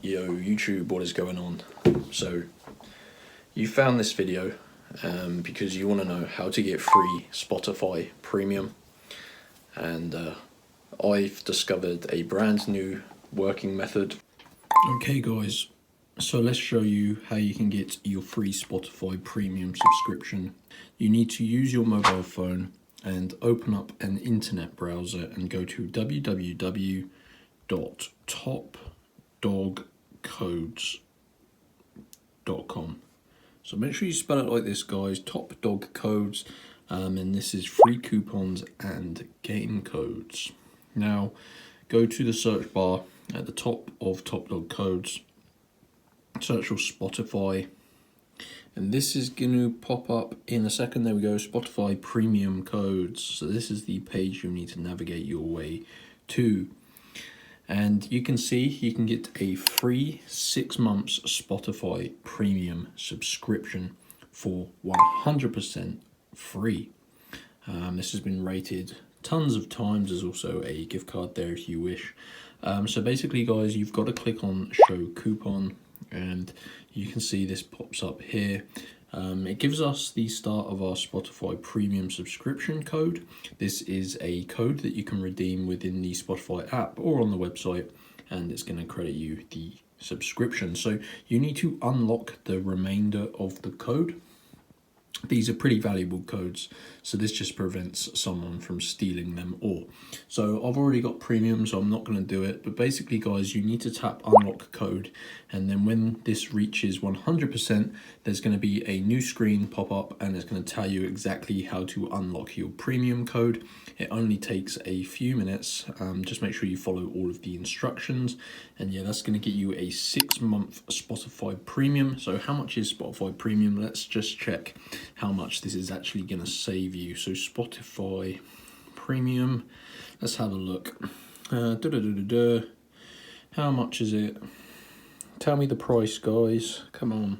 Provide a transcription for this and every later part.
Yo, YouTube, what is going on? So, you found this video because you want to know how to get free Spotify Premium, and I've discovered a brand new working method. Okay guys, so let's show you how you can get your free Spotify Premium subscription. You need to use your mobile phone and open up an internet browser and go to www.topdogcodes.com. So make sure you spell it like this, guys, Top Dog Codes, and this is free coupons and game codes. Now go to the search bar at the top of Top Dog Codes, search for Spotify, and this is going to pop up in a second. There we go, Spotify Premium Codes. So this is the page you need to navigate your way to. And you can see you can get a free 6 months Spotify Premium subscription for 100% free. This has been rated tons of times. There's also a gift card there if you wish. So basically, guys, you've got to click on Show Coupon, and you can see this pops up here. It gives us the start of our Spotify Premium subscription code. This is a code that you can redeem within the Spotify app or on the website, and it's going to credit you the subscription. So you need to unlock the remainder of the code. These are pretty valuable codes, so this just prevents someone from stealing them all. So I've already got premium, so I'm not going to do it. But basically, guys, you need to tap unlock code, and then when this reaches 100%, there's going to be a new screen pop up, and it's going to tell you exactly how to unlock your premium code. It only takes a few minutes. Just make sure you follow all of the instructions, and yeah, that's going to get you a 6 month Spotify Premium. So how much is Spotify Premium? Let's just check how much this is actually going to save you. So Spotify Premium, let's have a look. How much is it? Tell me the price, guys. Come on.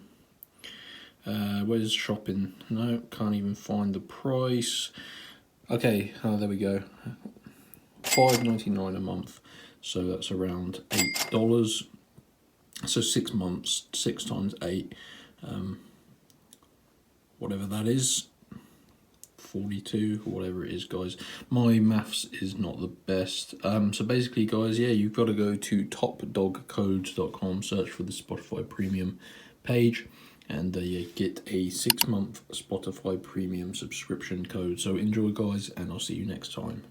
Where's shopping? No, can't even find the price. Okay, there we go. $5.99 a month. So that's around $8. So 6 months, 6 times 8. Whatever that is, 42, whatever it is, guys. My maths is not the best. So basically, guys, yeah, you've got to go to topdogcodes.com, search for the Spotify Premium page, and yeah, get a 6 month Spotify Premium subscription code. So enjoy, guys, and I'll see you next time.